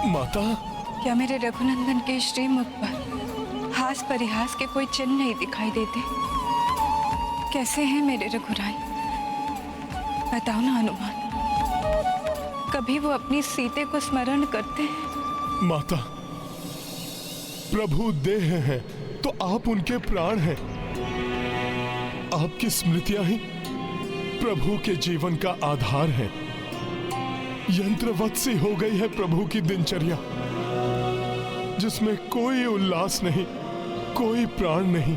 माता, क्या मेरे रघुनंदन के श्रीमुख पर हास परिहास के कोई चिन्ह नहीं दिखाई देते? कैसे हैं मेरे रघुराई? बताओ ना हनुमान, कभी वो अपनी सीते को स्मरण करते हैं? माता, प्रभु देह हैं तो आप उनके प्राण हैं। आपकी स्मृतियां ही प्रभु के जीवन का आधार है। यंत्रवत सी हो गई है प्रभु की दिनचर्या, जिसमें कोई उल्लास नहीं, कोई प्राण नहीं।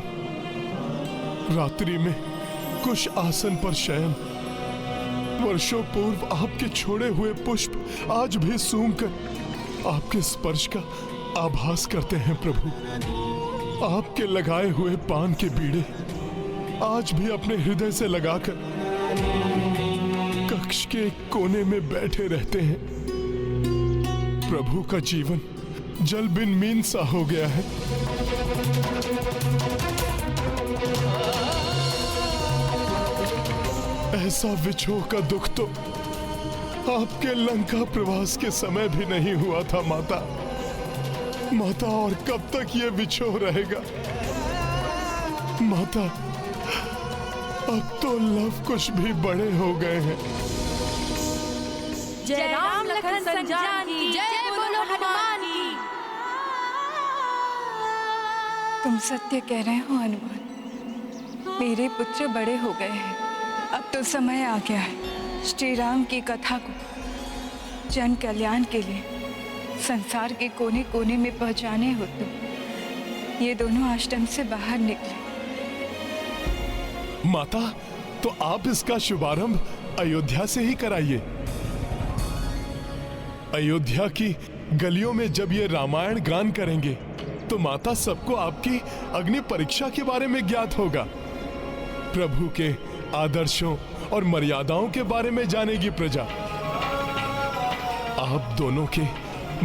रात्रि में कुश आसन पर शयन, वर्षों पूर्व आपके छोड़े हुए पुष्प आज भी सूंघकर आपके स्पर्श का आभास करते हैं प्रभु। आपके लगाए हुए पान के बीड़े आज भी अपने हृदय से लगाकर कक्ष के कोने में बैठे रहते हैं। प्रभु का जीवन जल बिन मीन सा हो गया है। ऐसा विछोह का दुख तो आपके लंका प्रवास के समय भी नहीं हुआ था माता। माता, और कब तक ये विछोह रहेगा? माता, अब तो लव कुश भी बड़े हो गए हैं। जय राम लखन संजान की, जय बोलो हनुमान की। तुम सत्य कह रहे हो हनुमान, मेरे पुत्र बड़े हो गए हैं। अब तो समय आ गया है श्री राम की कथा को जन कल्याण के लिए संसार के कोने कोने में पहुंचाने हो। तुम ये दोनों आश्रम से बाहर निकले। माता, तो आप इसका शुभारंभ अयोध्या से ही कराइए। अयोध्या की गलियों में जब ये रामायण गान करेंगे तो माता, सबको आपकी अग्नि परीक्षा के बारे में ज्ञात होगा। प्रभु के आदर्शों और मर्यादाओं के बारे में जानेगी प्रजा। आप दोनों के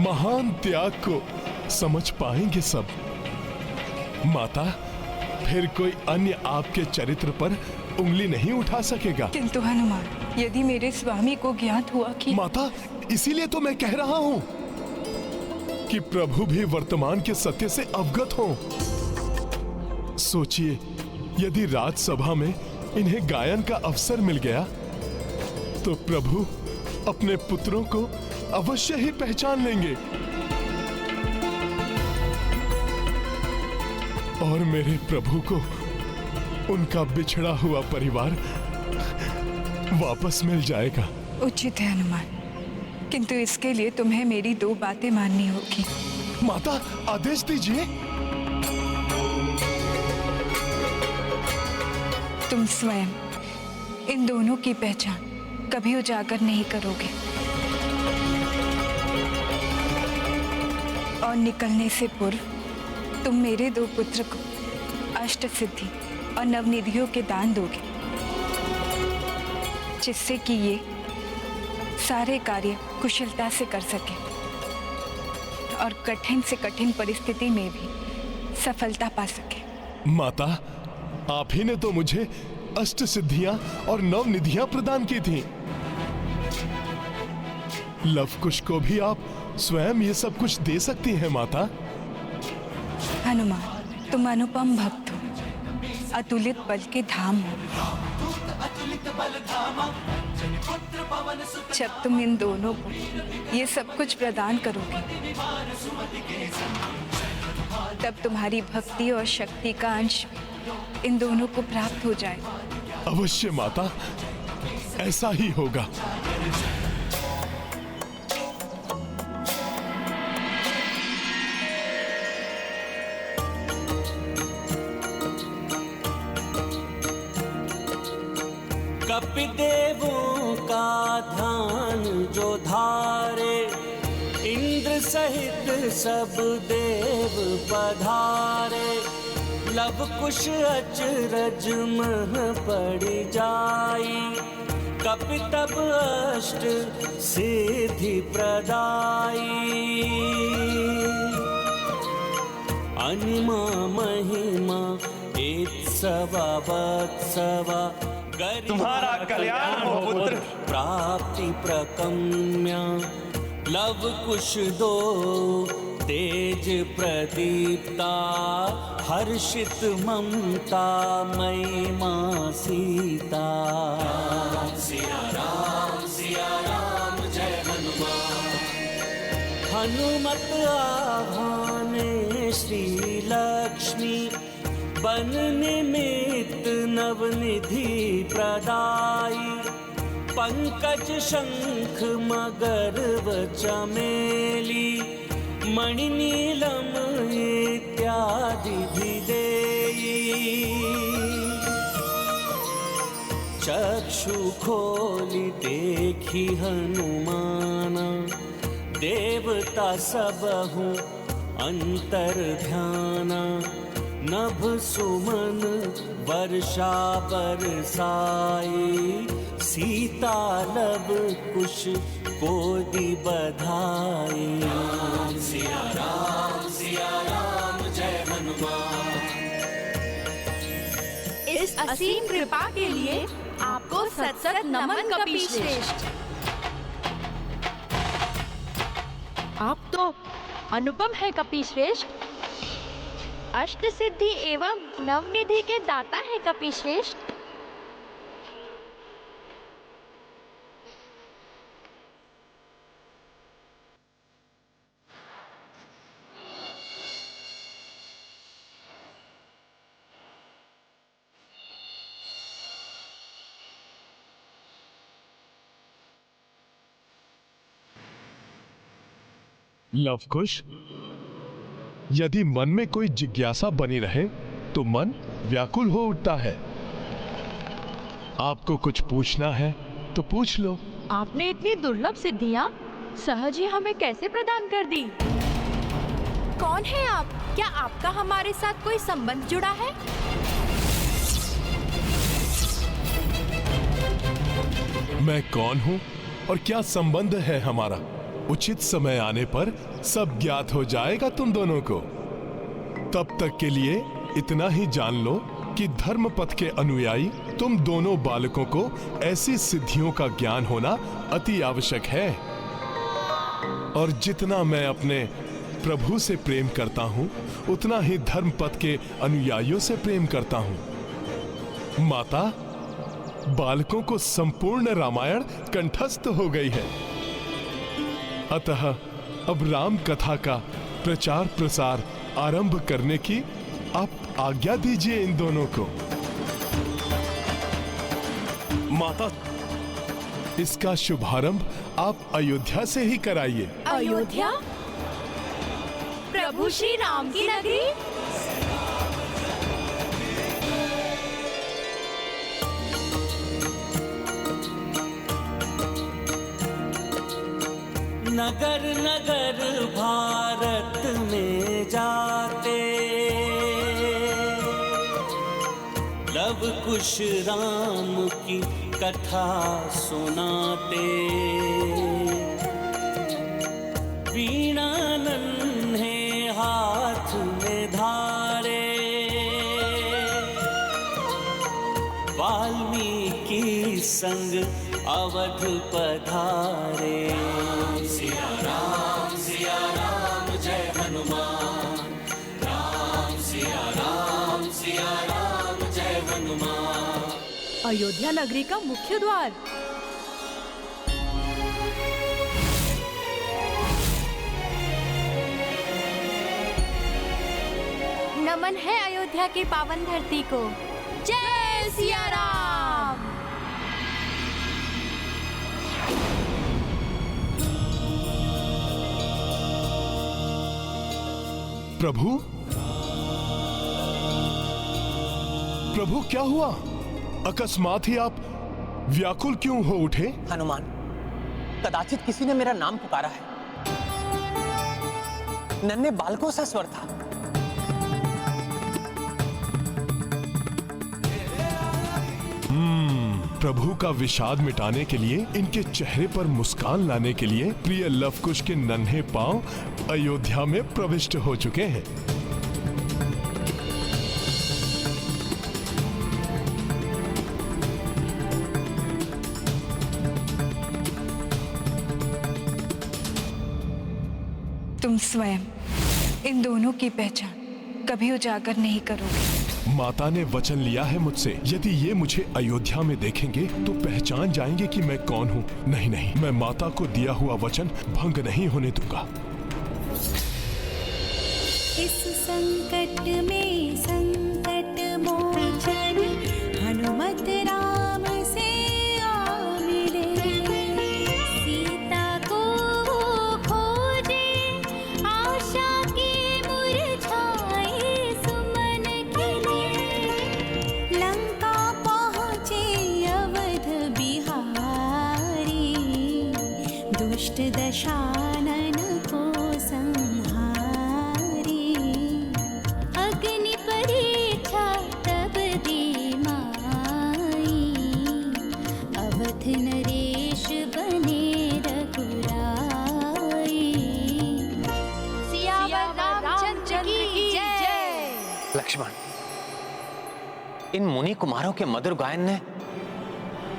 महान त्याग को समझ पाएंगे सब। माता, फिर कोई अन्य आपके चरित्र पर उंगली नहीं उठा सकेगा। किंतु हनुमान, यदि मेरे स्वामी को ज्ञात हुआ कि... माता, इसीलिए तो मैं कह रहा हूं कि प्रभु भी वर्तमान के सत्य से अवगत हों। सोचिए, यदि राजसभा में इन्हें गायन का अवसर मिल गया तो प्रभु अपने पुत्रों को अवश्य ही पहचान लेंगे और मेरे प्रभु को उनका बिछड़ा हुआ परिवार वापस मिल जाएगा। उचित है हनुमान, किंतु इसके लिए तुम्हें मेरी 2 बातें माननी होगी। माता, आदेश दीजिए। तुम स्वयं इन दोनों की पहचान कभी उजागर नहीं करोगे और निकलने से पूर्व तुम मेरे 2 पुत्र को अष्ट सिद्धि और नवनिधियों के दान दोगे, जिससे कि ये सारे कार्य कुशलता से कर सके और कठिन से कठिन परिस्थिति में भी सफलता पा सके। माता, आप ही ने तो मुझे अष्ट सिद्धियां और नवनिधियां प्रदान की थीं। लवकुश को भी आप स्वयं ये सब कुछ दे सकती हैं माता। हनुमान, तुम अनुपम भक्त हो, अतुलित बल के धाम हो। जब तुम इन दोनों को ये सब कुछ प्रदान करोगे तब तुम्हारी भक्ति और शक्ति का अंश इन दोनों को प्राप्त हो जाएगा। अवश्य माता, ऐसा ही होगा। कपिदेवों का ध्यान जो धारे, इंद्र सहित सब देव पधारे। लव कुश अचरज मह पड़ जाई, कपि तब अष्ट सिद्धि प्रदाई। अनिमा महिमा एक सवा वत्सवा, तुम्हारा कल्याण हो पुत्र। प्राप्ति प्रकम्या लव कुश दो तेज प्रदीप्ता, हर्षित ममता मई मां सीता। सिया राम जय हनुमान। हनुमत आभाने श्री लक्ष्मी, बन निमित्त नवनिधि प्रदाई। पंकज शंख मगर व चमेली, मणिनीलम इत्यादि भी देई। चक्षु खोलि देखी हनुमाना, देवता सबहु अंतर ध्याना। नभ सुमन वर्षा बरसाई, सीता लब कुश कोदि बधाई। सिया राम जय हनुमान। इस असीम कृपा के लिए आपको सत सत नमन कपीश्रेष्ठ। आप तो अनुपम है कपीश्रेष्ठ। अष्ट सिद्धि एवं नवनिधि के दाता है कपीश्रेष्ठ। लवकुश, यदि मन में कोई जिज्ञासा बनी रहे तो मन व्याकुल हो उठता है। आपको कुछ पूछना है तो पूछ लो। आपने इतनी दुर्लभ सिद्धियां सहज ही हमें कैसे प्रदान कर दी? कौन है आप? क्या आपका हमारे साथ कोई संबंध जुड़ा है? मैं कौन हूं और क्या संबंध है हमारा, उचित समय आने पर सब ज्ञात हो जाएगा तुम दोनों को। तब तक के लिए इतना ही जान लो कि धर्म पथ के अनुयायी तुम दोनों बालकों को ऐसी सिद्धियों का ज्ञान होना अति आवश्यक है। और जितना मैं अपने प्रभु से प्रेम करता हूं, उतना ही धर्म पथ के अनुयायियों से प्रेम करता हूं। माता, बालकों को संपूर्ण रामायण कंठस्थ हो गई है, अतः अब राम कथा का प्रचार प्रसार आरंभ करने की आप आज्ञा दीजिए इन दोनों को। माता, इसका शुभारंभ आप अयोध्या से ही कराइए। अयोध्या? प्रभु श्री राम की नगरी? नगर नगर भारत में जाते, लव कुश राम की कथा सुनाते। वीणा नन्हे हाथ में धारे, वाल्मीकि संग अवध पधारे। सिया राम जय हनुमान। सिया राम जय हनुमान। अयोध्या नगरी का मुख्य द्वार। नमन है अयोध्या की पावन धरती को। जय सिया राम। प्रभु, प्रभु क्या हुआ? अकस्मात ही आप व्याकुल क्यों हो उठे? हनुमान, कदाचित किसी ने मेरा नाम पुकारा है। नन्हे बालकों सा स्वर था। प्रभु का विषाद मिटाने के लिए, इनके चेहरे पर मुस्कान लाने के लिए प्रिय लवकुश के नन्हे पांव अयोध्या में प्रविष्ट हो चुके हैं। तुम स्वयं इन दोनों की पहचान कभी उजागर नहीं करोगे। माता ने वचन लिया है मुझसे, यदि ये मुझे अयोध्या में देखेंगे तो पहचान जाएंगे कि मैं कौन हूँ। नहीं नहीं, मैं माता को दिया हुआ वचन भंग नहीं होने दूंगा। इस संकट में संकट मोचन हनुमत राम से आ मिले। सीता को खोजे आशा के मुरझाए सुमन खिले। लंका पहुँचे अवध बिहारी दुष्ट दशानन को नरेश बने रघुराई। सियावर रामचंद्र की जय। लक्ष्मण, इन मुनि कुमारों के मधुर गायन ने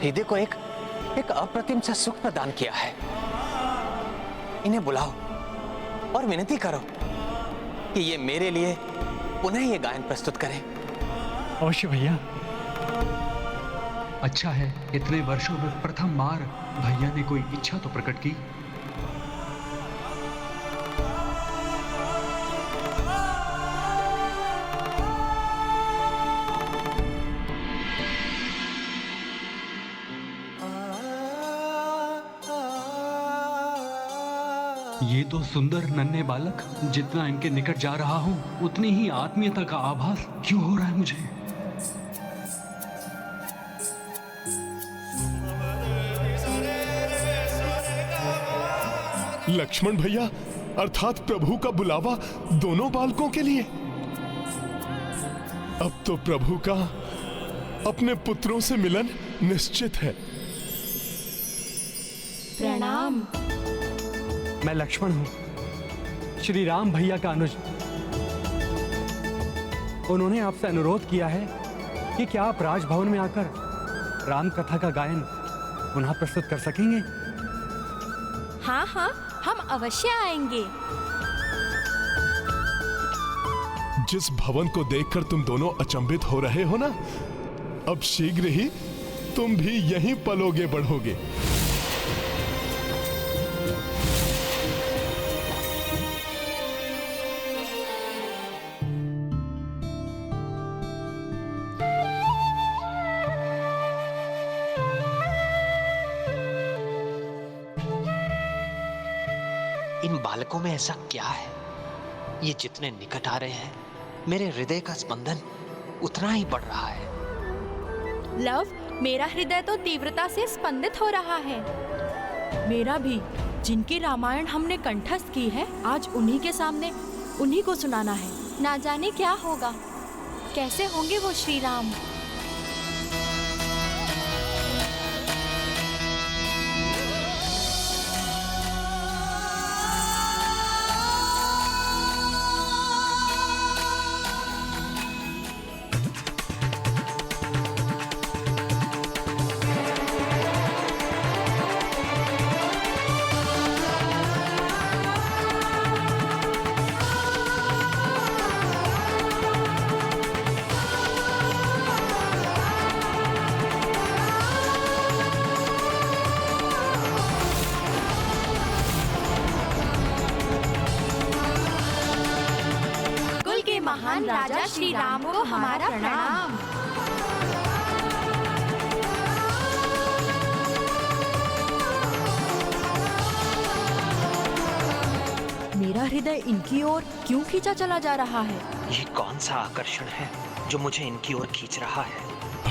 हृदय को एक अप्रतिम सा सुख प्रदान किया है। इन्हें बुलाओ और विनती करो कि ये मेरे लिए पुनः ये गायन प्रस्तुत करें। अवश्य भैया। अच्छा है, इतने वर्षों में प्रथम बार भैया ने कोई इच्छा तो प्रकट की। ये तो सुंदर नन्हे बालक, जितना इनके निकट जा रहा हूं उतनी ही आत्मीयता का आभास क्यों हो रहा है मुझे। लक्ष्मण भैया, अर्थात प्रभु का बुलावा दोनों बालकों के लिए। अब तो प्रभु का अपने पुत्रों से मिलन निश्चित है। प्रणाम। मैं लक्ष्मण हूं, श्री राम भैया का अनुज। उन्होंने आपसे अनुरोध किया है कि क्या आप राजभवन में आकर राम कथा का गायन पुनः प्रस्तुत कर सकेंगे। हाँ हाँ, हम अवश्य आएंगे। जिस भवन को देखकर तुम दोनों अचंभित हो रहे हो ना, अब शीघ्र ही तुम भी यहीं पलोगे बढ़ोगे। इन बालकों में ऐसा क्या है, ये जितने निकट आ रहे हैं मेरे हृदय का स्पंदन उतना ही बढ़ रहा है। लव, मेरा हृदय तो तीव्रता से स्पंदित हो रहा है। मेरा भी। जिनकी रामायण हमने कंठस्थ की है, आज उन्हीं के सामने उन्हीं को सुनाना है। ना जाने क्या होगा, कैसे होंगे वो श्री राम। महान राजा श्री राम को हमारा प्रणाम। मेरा हृदय इनकी ओर क्यों खींचा चला जा रहा है? ये कौन सा आकर्षण है जो मुझे इनकी ओर खींच रहा है?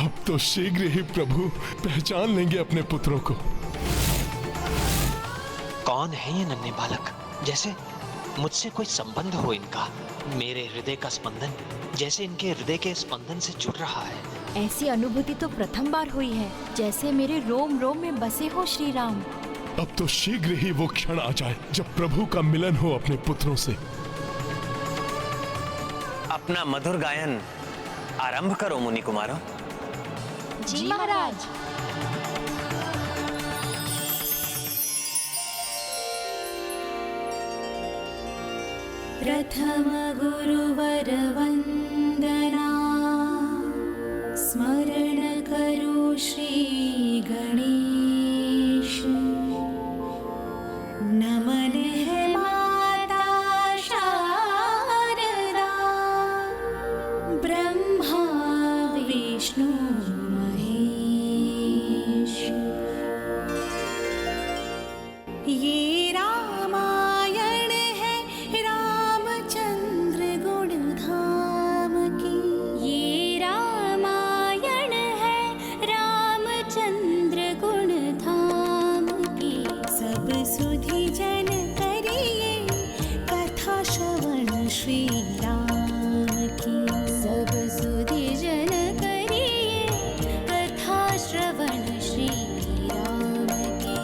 अब तो शीघ्र ही प्रभु पहचान लेंगे अपने पुत्रों को। कौन है ये नन्हे बालक? जैसे मुझसे कोई संबंध हो इनका। मेरे हृदय का स्पंदन जैसे इनके हृदय के स्पंदन से जुड़ रहा है। ऐसी अनुभूति तो प्रथम बार हुई है, जैसे मेरे रोम रोम में बसे हो श्री राम। अब तो शीघ्र ही वो क्षण आ जाए जब प्रभु का मिलन हो अपने पुत्रों से। अपना मधुर गायन आरंभ करो मुनि कुमारों। जी महाराज। प्रथम गुरुवर वंदना स्मरण करो श्री गणेश। नमन है माता शारदा ब्रह्मा विष्णु महेश। ये रामायण है रामचंद्र गुण धाम की। ये रामायण है रामचंद्र गुण धाम की। सब सुधि जन करिए कथा श्रवण श्री राम की। सब सुधि जन करिए कथा श्रवण श्री राम की।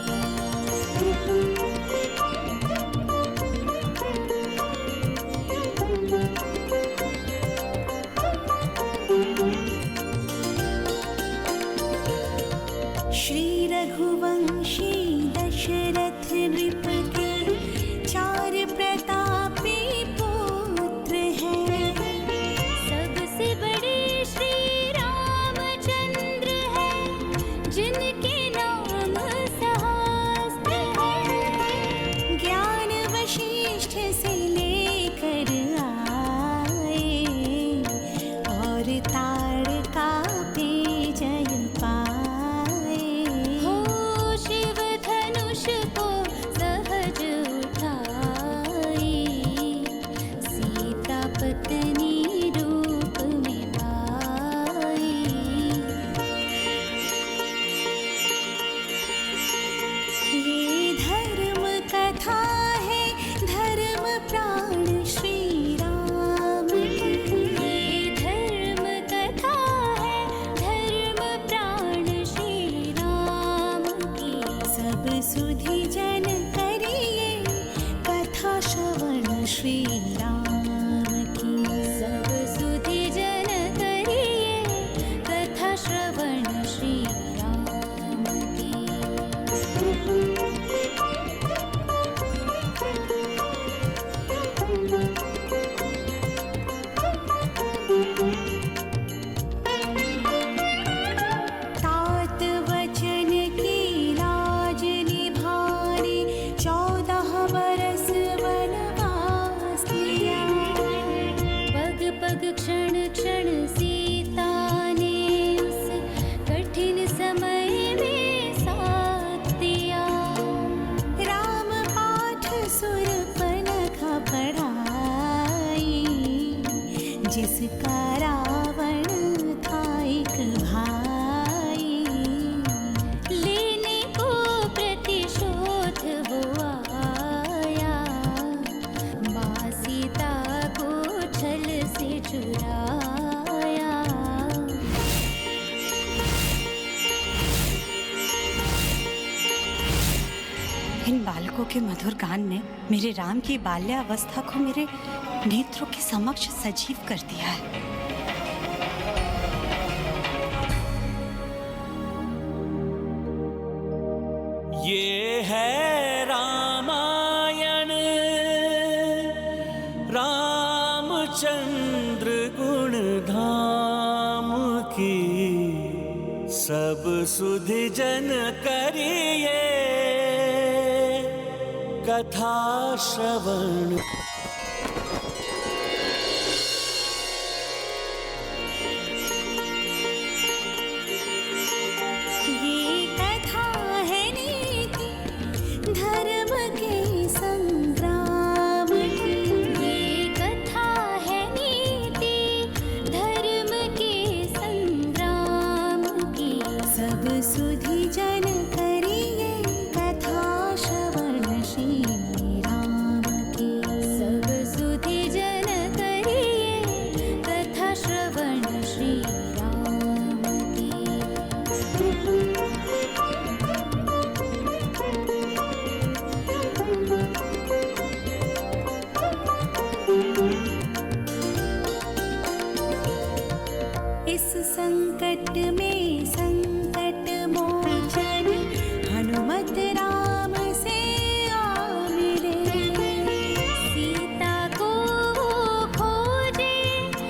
श्री रघुवंशी दशरथ नृप के 4 प्रतापी पुत्र हैं। सबसे बड़े श्री रामचंद्र हैं, जिनके नाम सहस्त्र हैं। ज्ञान वशिष्ठ से लेकर आए और ताड़का पे जय पाए। हो शिव धनुष को सहज उठाए, सीता पत्नी रूप में पाई। ये धर्म कथा है धर्म प्राण श्री राम की। ये धर्म कथा है धर्म प्राण श्री राम की। सब सुधि जन करिए कथा श्रवण श्री राम की। सब सुधि जन करिए कथा श्रवण श्री राम की। तात वचन की लाज निभाने 14 बरस वनवास किया। पग पग क्षण क्षण सीता ने उस कठिन समय में साथ दिया। राम पाठ सुरपनखा पढ़ाई, जिसका रावण था एक भाई। लेने को प्रतिशोध वो आया, माँ सीता को छल से चुराया। इन बालकों के मधुर गान ने मेरे राम की बाल्यावस्था को मेरे नेत्रों के समक्ष सजीव कर दिया है। ये है रामायण रामचंद्र गुण धाम की। सब सुधि जन करिए कथा श्रवण।